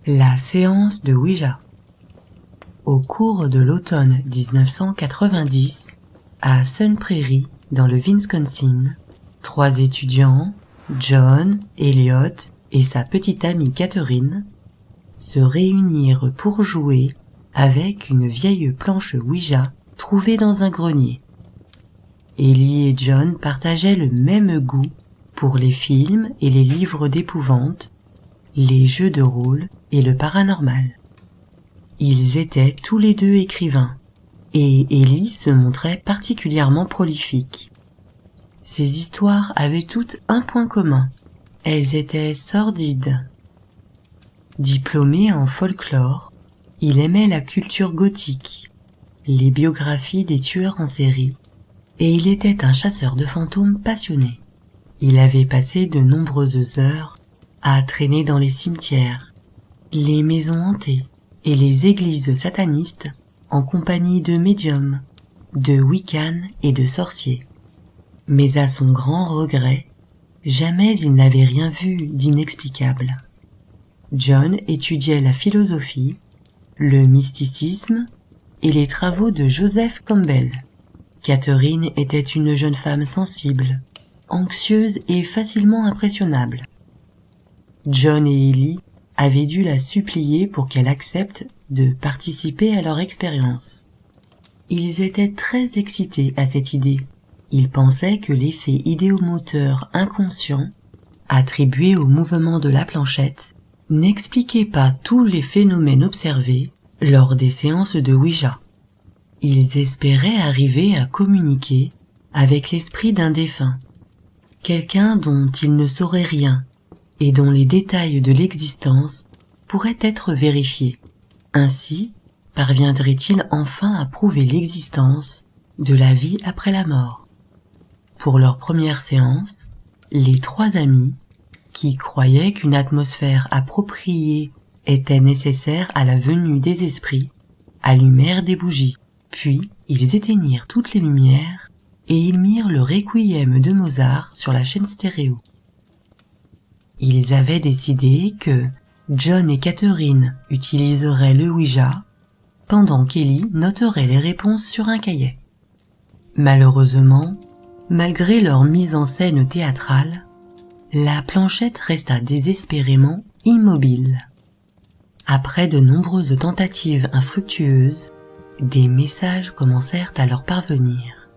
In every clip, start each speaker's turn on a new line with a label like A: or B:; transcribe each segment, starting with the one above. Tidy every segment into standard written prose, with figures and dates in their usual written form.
A: La séance de Ouija. Au cours de l'automne 1990, à Sun Prairie, dans le Wisconsin, 3 étudiants, John, Elliot et sa petite amie Catherine, se réunirent pour jouer avec une vieille planche Ouija trouvée dans un grenier. Ellie et John partageaient le même goût pour les films et les livres d'épouvante, les jeux de rôle et le paranormal. Ils étaient tous les deux écrivains, et Ellie se montrait particulièrement prolifique. Ces histoires avaient toutes un point commun, elles étaient sordides. Diplômé en folklore, il aimait la culture gothique, les biographies des tueurs en série, et il était un chasseur de fantômes passionné. Il avait passé de nombreuses heures à traîner dans les cimetières, les maisons hantées et les églises satanistes en compagnie de médiums, de wiccans et de sorciers. Mais à son grand regret, jamais il n'avait rien vu d'inexplicable. John étudiait la philosophie, le mysticisme et les travaux de Joseph Campbell. Catherine était une jeune femme sensible, anxieuse et facilement impressionnable. John et Ellie avaient dû la supplier pour qu'elle accepte de participer à leur expérience. Ils étaient très excités à cette idée. Ils pensaient que l'effet idéomoteur inconscient, attribué au mouvement de la planchette, n'expliquait pas tous les phénomènes observés lors des séances de Ouija. Ils espéraient arriver à communiquer avec l'esprit d'un défunt, quelqu'un dont ils ne sauraient rien et dont les détails de l'existence pourraient être vérifiés. Ainsi, parviendraient-ils enfin à prouver l'existence de la vie après la mort. Pour leur première séance, les 3 amis, qui croyaient qu'une atmosphère appropriée était nécessaire à la venue des esprits, allumèrent des bougies, puis ils éteignirent toutes les lumières et ils mirent le Requiem de Mozart sur la chaîne stéréo. Ils avaient décidé que John et Catherine utiliseraient le Ouija, pendant qu'Ellie noterait les réponses sur un cahier. Malheureusement, malgré leur mise en scène théâtrale, la planchette resta désespérément immobile. Après de nombreuses tentatives infructueuses, des messages commencèrent à leur parvenir,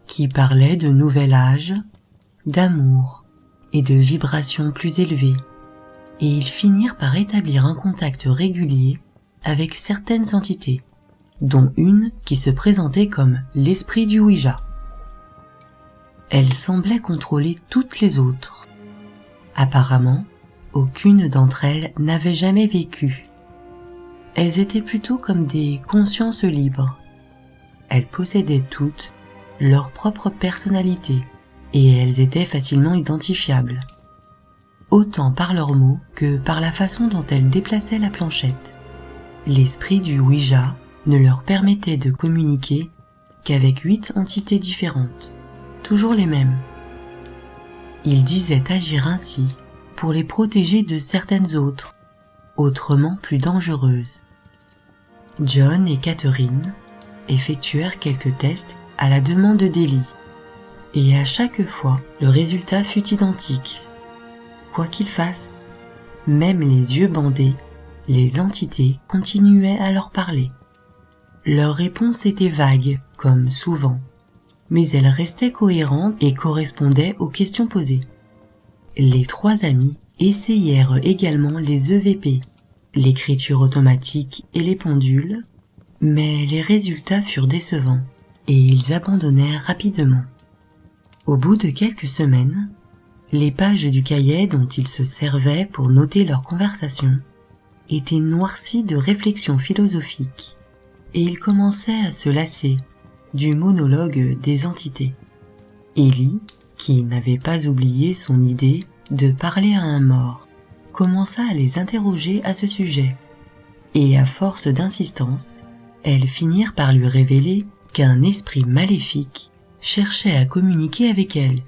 A: qui parlaient de nouvel âge, d'amour et de vibrations plus élevées, et ils finirent par établir un contact régulier avec certaines entités, dont une qui se présentait comme l'esprit du Ouija. Elle semblait contrôler toutes les autres. Apparemment, aucune d'entre elles n'avait jamais vécu. Elles étaient plutôt comme des consciences libres. Elles possédaient toutes leur propre personnalité, et elles étaient facilement identifiables, autant par leurs mots que par la façon dont elles déplaçaient la planchette. L'esprit du Ouija ne leur permettait de communiquer qu'avec 8 entités différentes, toujours les mêmes. Ils disaient agir ainsi pour les protéger de certaines autres, autrement plus dangereuses. John et Catherine effectuèrent quelques tests à la demande d'Ellie, et à chaque fois le résultat fut identique. Quoi qu'ils fassent, même les yeux bandés, les entités continuaient à leur parler. Leurs réponses étaient vagues, comme souvent, mais elles restaient cohérentes et correspondaient aux questions posées. Les 3 amis essayèrent également les EVP, l'écriture automatique et les pendules, mais les résultats furent décevants et ils abandonnèrent rapidement. Au bout de quelques semaines, les pages du cahier dont ils se servaient pour noter leurs conversations étaient noircies de réflexions philosophiques et ils commençaient à se lasser du monologue des entités. Ellie, qui n'avait pas oublié son idée de parler à un mort, commença à les interroger à ce sujet, et à force d'insistance, elles finirent par lui révéler qu'un esprit maléfique cherchait à communiquer avec elle,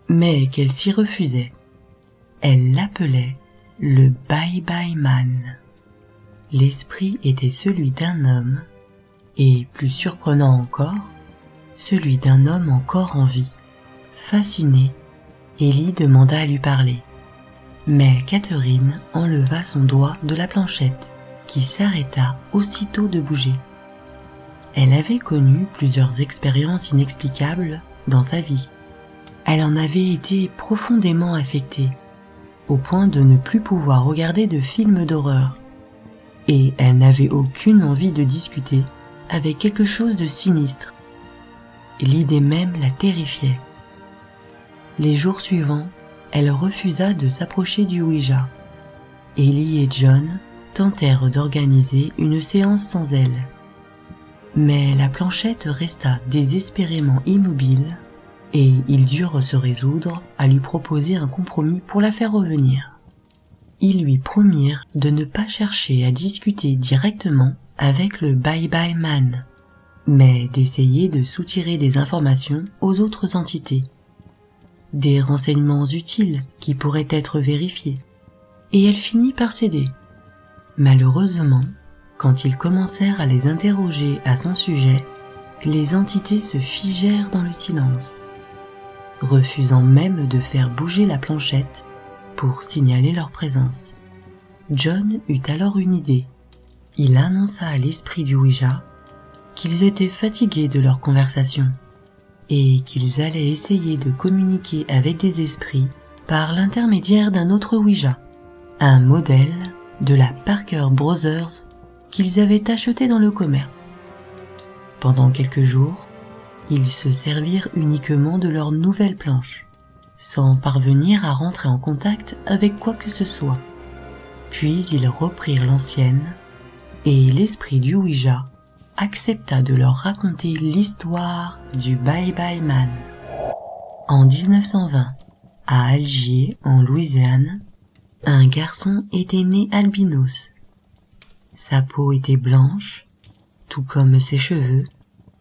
A: mais qu'elle s'y refusait. Elle l'appelait le Bye Bye Man. L'esprit était celui d'un homme, et plus surprenant encore, celui d'un homme encore en vie. Fascinée, Ellie demanda à lui parler. Mais Catherine enleva son doigt de la planchette, qui s'arrêta aussitôt de bouger. Elle avait connu plusieurs expériences inexplicables dans sa vie. Elle en avait été profondément affectée, au point de ne plus pouvoir regarder de films d'horreur. Et elle n'avait aucune envie de discuter avec quelque chose de sinistre. L'idée même la terrifiait. Les jours suivants, elle refusa de s'approcher du Ouija. Ellie et John tentèrent d'organiser une séance sans elle. Mais la planchette resta désespérément immobile et ils durent se résoudre à lui proposer un compromis pour la faire revenir. Ils lui promirent de ne pas chercher à discuter directement avec le Bye Bye Man, mais d'essayer de soutirer des informations aux autres entités, des renseignements utiles qui pourraient être vérifiés, et elle finit par céder. Malheureusement, quand ils commencèrent à les interroger à son sujet, les entités se figèrent dans le silence, refusant même de faire bouger la planchette pour signaler leur présence. John eut alors une idée. Il annonça à l'esprit du Ouija qu'ils étaient fatigués de leur conversation et qu'ils allaient essayer de communiquer avec des esprits par l'intermédiaire d'un autre Ouija, un modèle de la Parker Brothers qu'ils avaient acheté dans le commerce. Pendant quelques jours, ils se servirent uniquement de leur nouvelle planche, sans parvenir à rentrer en contact avec quoi que ce soit. Puis ils reprirent l'ancienne, et l'esprit du Ouija accepta de leur raconter l'histoire du Bye Bye Man. En 1920, à Algiers, en Louisiane, un garçon était né albinos. Sa peau était blanche, tout comme ses cheveux,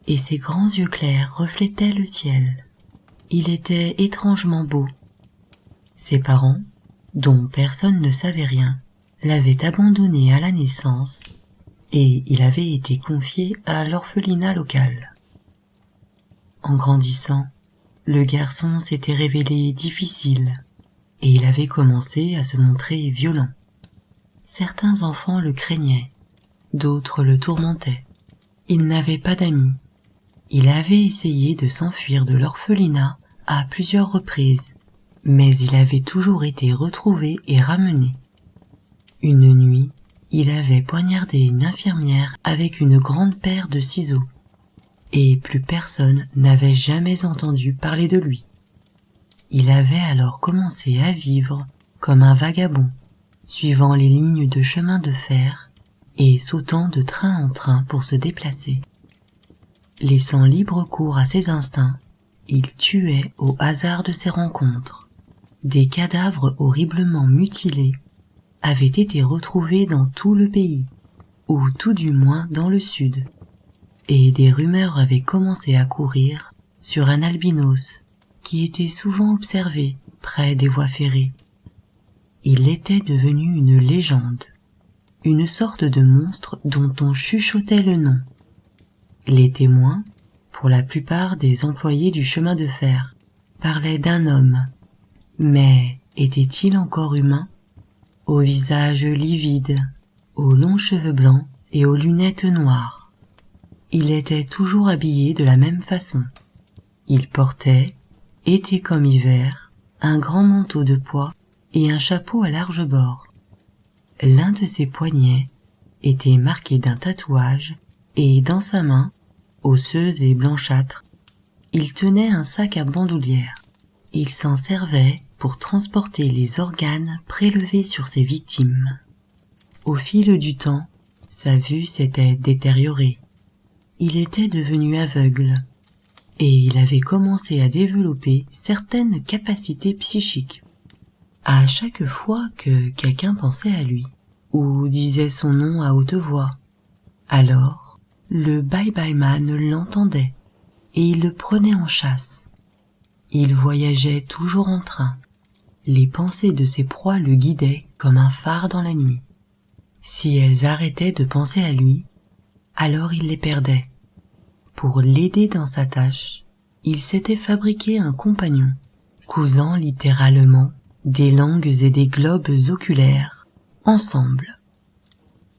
A: et ses grands yeux clairs reflétaient le ciel. Il était étrangement beau. Ses parents, dont personne ne savait rien, l'avaient abandonné à la naissance et il avait été confié à l'orphelinat local. En grandissant, le garçon s'était révélé difficile et il avait commencé à se montrer violent. Certains enfants le craignaient, d'autres le tourmentaient. Il n'avait pas d'amis. Il avait essayé de s'enfuir de l'orphelinat à plusieurs reprises, mais il avait toujours été retrouvé et ramené. Une nuit, il avait poignardé une infirmière avec une grande paire de ciseaux, et plus personne n'avait jamais entendu parler de lui. Il avait alors commencé à vivre comme un vagabond, suivant les lignes de chemin de fer et sautant de train en train pour se déplacer. Laissant libre cours à ses instincts, il tuait au hasard de ses rencontres. Des cadavres horriblement mutilés avaient été retrouvés dans tout le pays, ou tout du moins dans le sud, et des rumeurs avaient commencé à courir sur un albinos qui était souvent observé près des voies ferrées. Il était devenu une légende, une sorte de monstre dont on chuchotait le nom. Les témoins, pour la plupart des employés du chemin de fer, parlaient d'un homme, mais était-il encore humain? Au visage livide, aux longs cheveux blancs et aux lunettes noires. Il était toujours habillé de la même façon. Il portait, été comme hiver, un grand manteau de pois et un chapeau à large bord. L'un de ses poignets était marqué d'un tatouage et dans sa main, osseuse et blanchâtre, il tenait un sac à bandoulière. Il s'en servait pour transporter les organes prélevés sur ses victimes. Au fil du temps, sa vue s'était détériorée. Il était devenu aveugle et il avait commencé à développer certaines capacités psychiques. À chaque fois que quelqu'un pensait à lui ou disait son nom à haute voix, alors le Bye Bye Man l'entendait et il le prenait en chasse. Il voyageait toujours en train. Les pensées de ses proies le guidaient comme un phare dans la nuit. Si elles arrêtaient de penser à lui, alors il les perdait. Pour l'aider dans sa tâche, il s'était fabriqué un compagnon, cousant littéralement des langues et des globes oculaires, ensemble.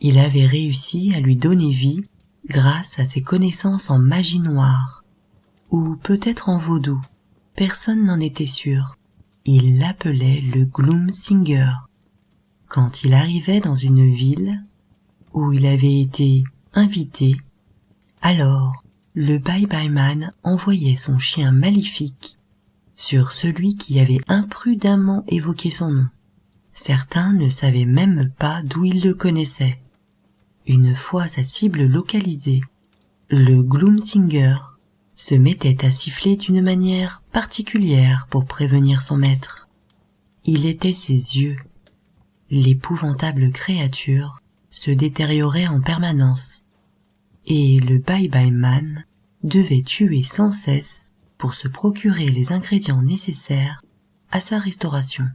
A: Il avait réussi à lui donner vie grâce à ses connaissances en magie noire, ou peut-être en vaudou, personne n'en était sûr. Il l'appelait le Gloomsinger. Quand il arrivait dans une ville où il avait été invité, alors le Bye-Bye Man envoyait son chien maléfique sur celui qui avait imprudemment évoqué son nom. Certains ne savaient même pas d'où il le connaissait. Une fois sa cible localisée, le Gloomsinger se mettait à siffler d'une manière particulière pour prévenir son maître. Il était ses yeux. L'épouvantable créature se détériorait en permanence, et le Bye-Bye Man devait tuer sans cesse pour se procurer les ingrédients nécessaires à sa restauration,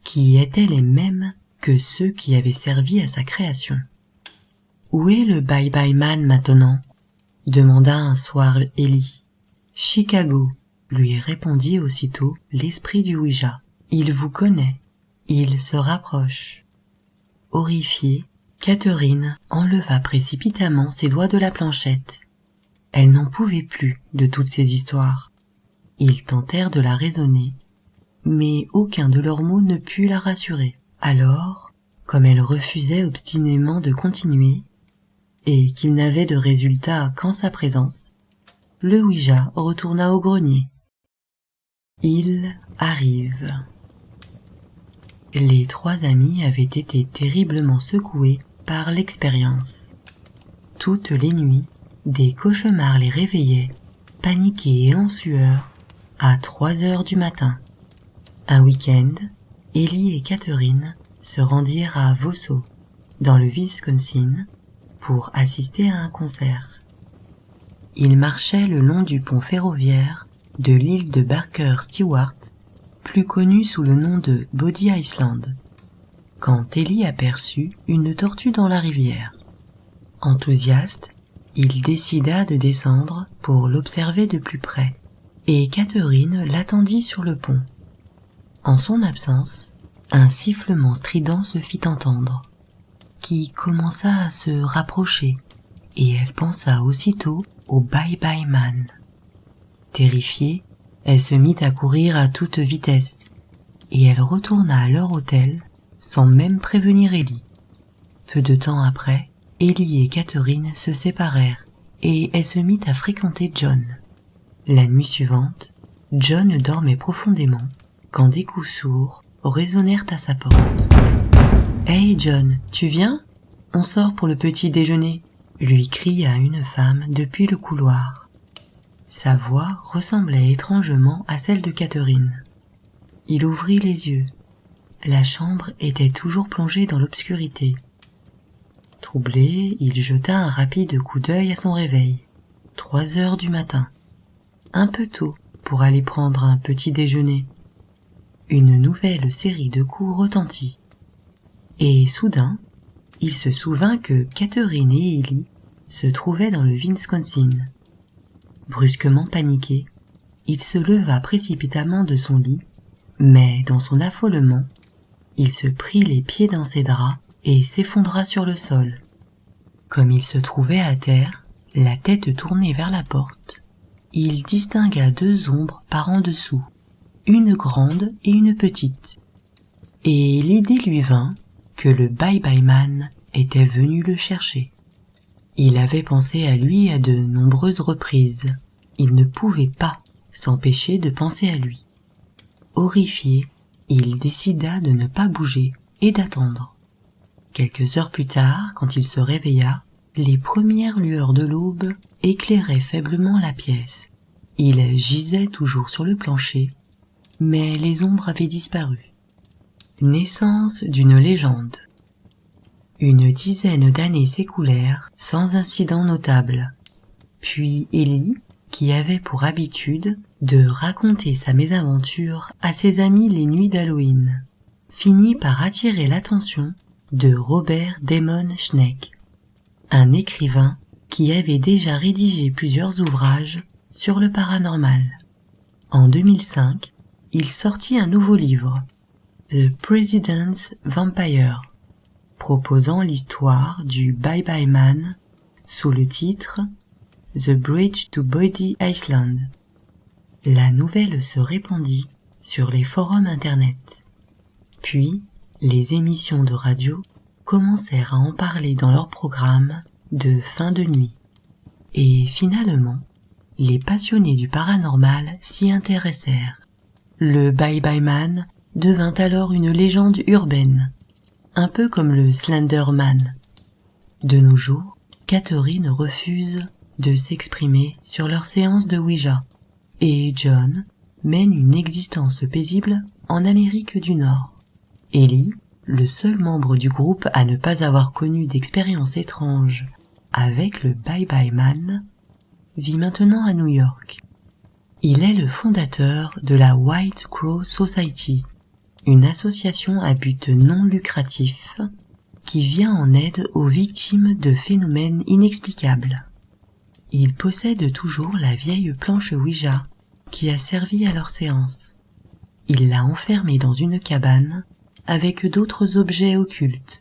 A: qui étaient les mêmes que ceux qui avaient servi à sa création. « Où est le Bye-Bye Man maintenant ?» demanda un soir Ellie. « Chicago », lui répondit aussitôt l'esprit du Ouija. « Il vous connaît. Il se rapproche. » Horrifiée, Catherine enleva précipitamment ses doigts de la planchette. Elle n'en pouvait plus de toutes ces histoires. Ils tentèrent de la raisonner, mais aucun de leurs mots ne put la rassurer. Alors, comme elle refusait obstinément de continuer, et qu'il n'avait de résultat qu'en sa présence, le Ouija retourna au grenier. Il arrive. Les trois amis avaient été terriblement secoués par l'expérience. Toutes les nuits, des cauchemars les réveillaient, paniqués et en sueur, à 3 heures du matin. Un week-end, Ellie et Catherine se rendirent à Wausau, dans le Wisconsin, pour assister à un concert. Ils marchaient le long du pont ferroviaire de l'île de Barker Stewart, plus connue sous le nom de Body Island, quand Ellie aperçut une tortue dans la rivière. Enthousiaste, il décida de descendre pour l'observer de plus près, et Catherine l'attendit sur le pont. En son absence, un sifflement strident se fit entendre, qui commença à se rapprocher, et elle pensa aussitôt au Bye-Bye Man. Terrifiée, elle se mit à courir à toute vitesse, et elle retourna à leur hôtel sans même prévenir Ellie. Peu de temps après, Ellie et Catherine se séparèrent, et elle se mit à fréquenter John. La nuit suivante, John dormait profondément, quand des coups sourds résonnèrent à sa porte. « Hey John, tu viens ? On sort pour le petit déjeuner !» lui cria une femme depuis le couloir. Sa voix ressemblait étrangement à celle de Catherine. Il ouvrit les yeux. La chambre était toujours plongée dans l'obscurité. Troublé, il jeta un rapide coup d'œil à son réveil. 3 heures du matin. Un peu tôt pour aller prendre un petit déjeuner. Une nouvelle série de coups retentit. Et soudain, il se souvint que Catherine et Ellie se trouvaient dans le Wisconsin. Brusquement paniqué, il se leva précipitamment de son lit, mais dans son affolement, il se prit les pieds dans ses draps et s'effondra sur le sol. Comme il se trouvait à terre, la tête tournée vers la porte, il distingua 2 ombres par en dessous, une grande et une petite. Et l'idée lui vint que le Bye-Bye Man était venu le chercher. Il avait pensé à lui à de nombreuses reprises. Il ne pouvait pas s'empêcher de penser à lui. Horrifié, il décida de ne pas bouger et d'attendre. Quelques heures plus tard, quand il se réveilla, les premières lueurs de l'aube éclairaient faiblement la pièce. Il gisait toujours sur le plancher, mais les ombres avaient disparu. Naissance d'une légende. Une dizaine d'années s'écoulèrent sans incident notable. Puis Ellie, qui avait pour habitude de raconter sa mésaventure à ses amis les nuits d'Halloween, finit par attirer l'attention de Robert Damon Schneck, un écrivain qui avait déjà rédigé plusieurs ouvrages sur le paranormal. En 2005, il sortit un nouveau livre, The President's Vampire, proposant l'histoire du Bye Bye Man sous le titre The Bridge to Bodie Island. La nouvelle se répandit sur les forums internet. Puis, les émissions de radio commencèrent à en parler dans leurs programmes de fin de nuit. Et finalement, les passionnés du paranormal s'y intéressèrent. Le Bye Bye Man devint alors une légende urbaine, un peu comme le Slender Man. De nos jours, Catherine refuse de s'exprimer sur leurs séances de Ouija, et John mène une existence paisible en Amérique du Nord. Ellie, le seul membre du groupe à ne pas avoir connu d'expérience étrange avec le Bye Bye Man, vit maintenant à New York. Il est le fondateur de la White Crow Society, une association à but non lucratif qui vient en aide aux victimes de phénomènes inexplicables. Il possède toujours la vieille planche Ouija qui a servi à leur séance. Il l'a enfermée dans une cabane avec d'autres objets occultes,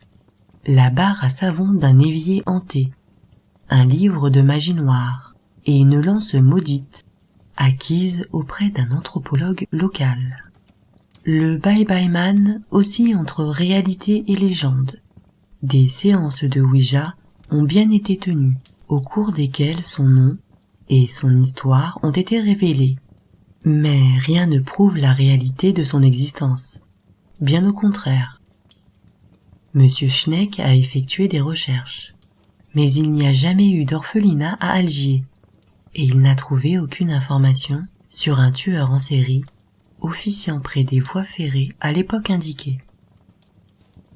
A: la barre à savon d'un évier hanté, un livre de magie noire et une lance maudite acquise auprès d'un anthropologue local. Le Bye Bye Man oscille entre réalité et légende. Des séances de Ouija ont bien été tenues, au cours desquelles son nom et son histoire ont été révélés. Mais rien ne prouve la réalité de son existence. Bien au contraire. Monsieur Schneck a effectué des recherches, mais il n'y a jamais eu d'orphelinat à Algiers, et il n'a trouvé aucune information sur un tueur en série officiant près des voies ferrées à l'époque indiquée.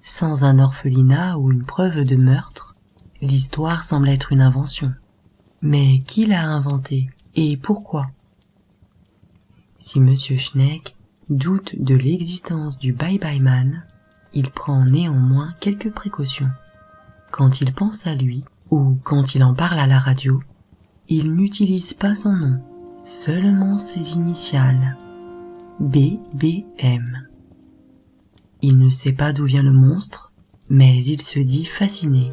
A: Sans un orphelinat ou une preuve de meurtre, l'histoire semble être une invention. Mais qui l'a inventée et pourquoi? Si Monsieur Schneck doute de l'existence du Bye Bye Man, il prend néanmoins quelques précautions. Quand il pense à lui, ou quand il en parle à la radio, il n'utilise pas son nom, seulement ses initiales, BBM. Il ne sait pas d'où vient le monstre, mais il se dit fasciné.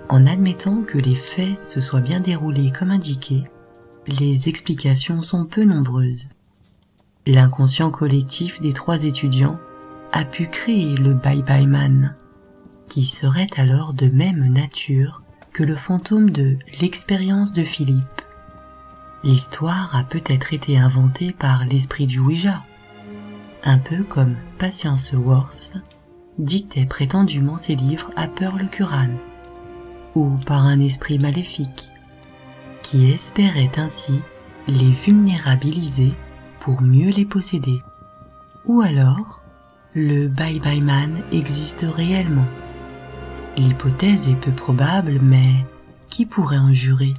A: En admettant que les faits se soient bien déroulés comme indiqué, les explications sont peu nombreuses. L'inconscient collectif des 3 étudiants a pu créer le Bye Bye Man, qui serait alors de même nature que le fantôme de l'expérience de Philippe. L'histoire a peut-être été inventée par l'esprit du Ouija, un peu comme Patience Worth dictait prétendument ses livres à Pearl Curran, ou par un esprit maléfique, qui espérait ainsi les vulnérabiliser pour mieux les posséder. Ou alors, le Bye Bye Man existe réellement. L'hypothèse est peu probable, mais qui pourrait en jurer ?